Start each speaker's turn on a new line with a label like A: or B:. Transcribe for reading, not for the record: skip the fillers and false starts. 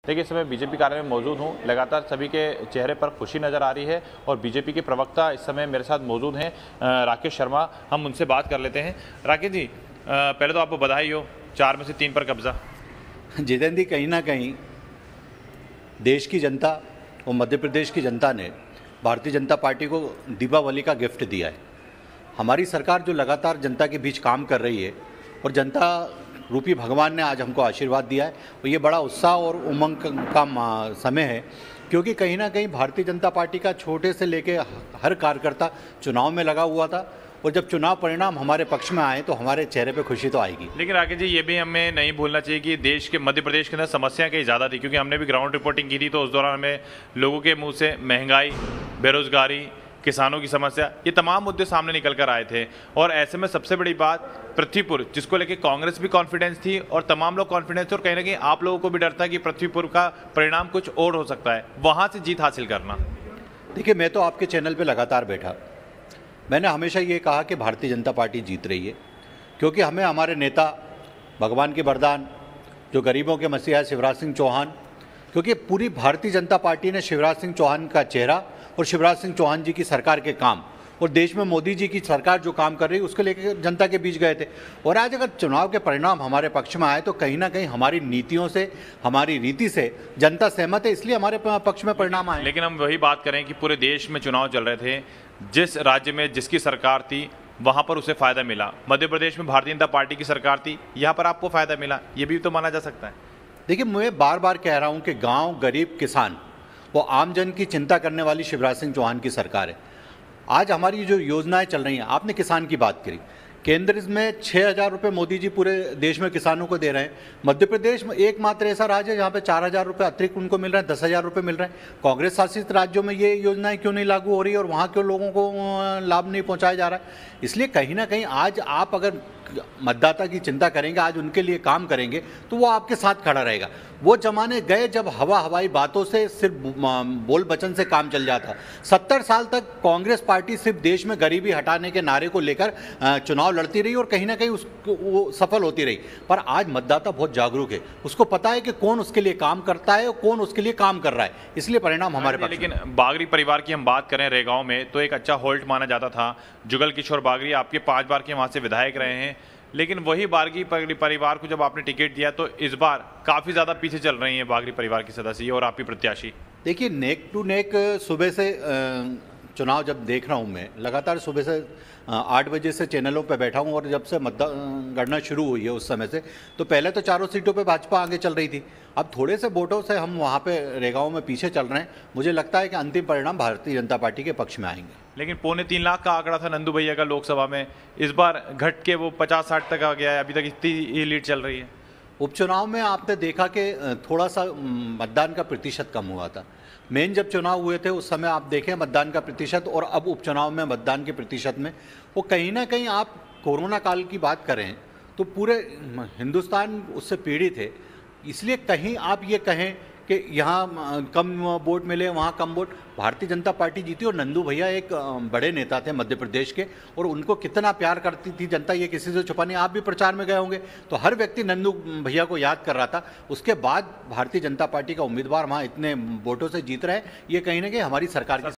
A: देखिए, इस समय बीजेपी कार्यालय में मौजूद हूँ। लगातार सभी के चेहरे पर खुशी नजर आ रही है और बीजेपी के प्रवक्ता इस समय मेरे साथ मौजूद हैं, राकेश शर्मा। हम उनसे बात कर लेते हैं। राकेश जी, पहले तो आपको बधाई हो, 4 में से 3 पर कब्जा।
B: जितेंद्र जी, कहीं ना कहीं देश की जनता और मध्य प्रदेश की जनता ने भारतीय जनता पार्टी को दीपावली का गिफ्ट दिया है। हमारी सरकार जो लगातार जनता के बीच काम कर रही है और जनता रूपी भगवान ने आज हमको आशीर्वाद दिया है, और ये बड़ा उत्साह और उमंग का समय है, क्योंकि कहीं ना कहीं भारतीय जनता पार्टी का छोटे से लेके हर कार्यकर्ता चुनाव में लगा हुआ था, और जब चुनाव परिणाम हमारे पक्ष में आए तो हमारे चेहरे पे खुशी तो आएगी।
A: लेकिन राकेश जी, ये भी हमें नहीं भूलना चाहिए कि देश के मध्य प्रदेश के अंदर समस्या कहीं ज़्यादा थी, क्योंकि हमने भी ग्राउंड रिपोर्टिंग की थी, तो उस दौरान हमें लोगों के मुंह से महंगाई, बेरोजगारी, किसानों की समस्या, ये तमाम मुद्दे सामने निकल कर आए थे। और ऐसे में सबसे बड़ी बात पृथ्वीपुर, जिसको लेके कांग्रेस भी कॉन्फिडेंस थी और तमाम लोग कॉन्फिडेंस थे, और कहीं ना कहीं आप लोगों को भी डर था कि पृथ्वीपुर का परिणाम कुछ और हो सकता है, वहाँ से जीत हासिल करना।
B: देखिए, मैं तो आपके चैनल पर लगातार बैठा, मैंने हमेशा ये कहा कि भारतीय जनता पार्टी जीत रही है, क्योंकि हमें हमारे नेता भगवान के वरदान, जो गरीबों के मसीहा शिवराज सिंह चौहान, क्योंकि पूरी भारतीय जनता पार्टी ने शिवराज सिंह चौहान का चेहरा और शिवराज सिंह चौहान जी की सरकार के काम और देश में मोदी जी की सरकार जो काम कर रही है उसको लेकर जनता के बीच गए थे। और आज अगर चुनाव के परिणाम हमारे पक्ष में आए तो कहीं ना कहीं हमारी नीतियों से, हमारी रीति से जनता सहमत है, इसलिए हमारे पक्ष में परिणाम आए।
A: लेकिन हम वही बात करें कि पूरे देश में चुनाव चल रहे थे, जिस राज्य में जिसकी सरकार थी वहां पर उसे फायदा मिला। मध्य प्रदेश में भारतीय जनता पार्टी की सरकार थी, यहाँ पर आपको फायदा मिला, ये भी तो माना जा सकता है।
B: देखिए, मैं बार बार कह रहा हूँ कि गांव, गरीब, किसान, वो आम जन की चिंता करने वाली शिवराज सिंह चौहान की सरकार है। आज हमारी जो योजनाएं चल रही हैं, आपने किसान की बात करी, केंद्र में 6,000 रुपये मोदी जी पूरे देश में किसानों को दे रहे हैं। मध्य प्रदेश में एकमात्र ऐसा राज्य है जहाँ पे 4,000 रुपये अतिरिक्त उनको मिल रहे हैं, 10,000 रुपये मिल रहे हैं। कांग्रेस शासित राज्यों में ये योजनाएं क्यों नहीं लागू हो रही और वहाँ क्यों लोगों को लाभ नहीं पहुँचाया जा रहा है? इसलिए कहीं ना कहीं आज आप अगर मतदाता की चिंता करेंगे, आज उनके लिए काम करेंगे, तो वो आपके साथ खड़ा रहेगा। वो जमाने गए जब हवाई बातों से, सिर्फ बोल बचन से काम चल जाता। 70 साल तक कांग्रेस पार्टी सिर्फ देश में गरीबी हटाने के नारे को लेकर चुनाव लड़ती रही और कहीं ना कहीं वो सफल होती रही। पर आज मतदाता बहुत जागरूक है, उसको पता है कि कौन उसके लिए काम करता है और कौन उसके लिए काम कर रहा है, इसलिए परिणाम हमारे पास।
A: लेकिन बागरी परिवार की हम बात करें, रेगांव में तो एक अच्छा होल्ट माना जाता था। जुगल किशोर बागरी आपके 5 बार के वहाँ से विधायक रहे हैं, लेकिन वही बागरी परिवार को जब आपने टिकट दिया तो इस बार काफ़ी ज़्यादा पीछे चल रही हैं बागरी परिवार की सदस्य और आपकी प्रत्याशी।
B: देखिए, नेक टू नेक सुबह से चुनाव जब देख रहा हूँ मैं, लगातार सुबह से 8 बजे से चैनलों पे बैठा हूँ, और जब से गणना शुरू हुई है उस समय से, तो पहले तो चारों सीटों पे भाजपा आगे चल रही थी। अब थोड़े से वोटों से हम वहाँ पे रेगांव में पीछे चल रहे हैं। मुझे लगता है कि अंतिम परिणाम भारतीय जनता पार्टी के पक्ष में आएंगे।
A: लेकिन 3.25 लाख का आंकड़ा था नंदू भैया का लोकसभा में, इस बार घट के वो 50-60 तक आ गया है। अभी तक इतनी ही लीड चल रही है।
B: उपचुनाव में आपने देखा कि थोड़ा सा मतदान का प्रतिशत कम हुआ था। मेन जब चुनाव हुए थे उस समय आप देखें मतदान का प्रतिशत और अब उपचुनाव में मतदान के प्रतिशत में, वो कहीं ना कहीं, आप कोरोना काल की बात करें तो पूरे हिंदुस्तान उससे पीड़ित है। इसलिए कहीं आप ये कहें कि यहाँ कम वोट मिले, वहाँ कम वोट, भारतीय जनता पार्टी जीती। और नंदू भैया एक बड़े नेता थे मध्य प्रदेश के, और उनको कितना प्यार करती थी जनता, ये किसी से छुपा नहीं। आप भी प्रचार में गए होंगे तो हर व्यक्ति नंदू भैया को याद कर रहा था। उसके बाद भारतीय जनता पार्टी का उम्मीदवार वहाँ इतने वोटों से जीत रहे हैं, ये कहीं ना कहीं हमारी सरकार की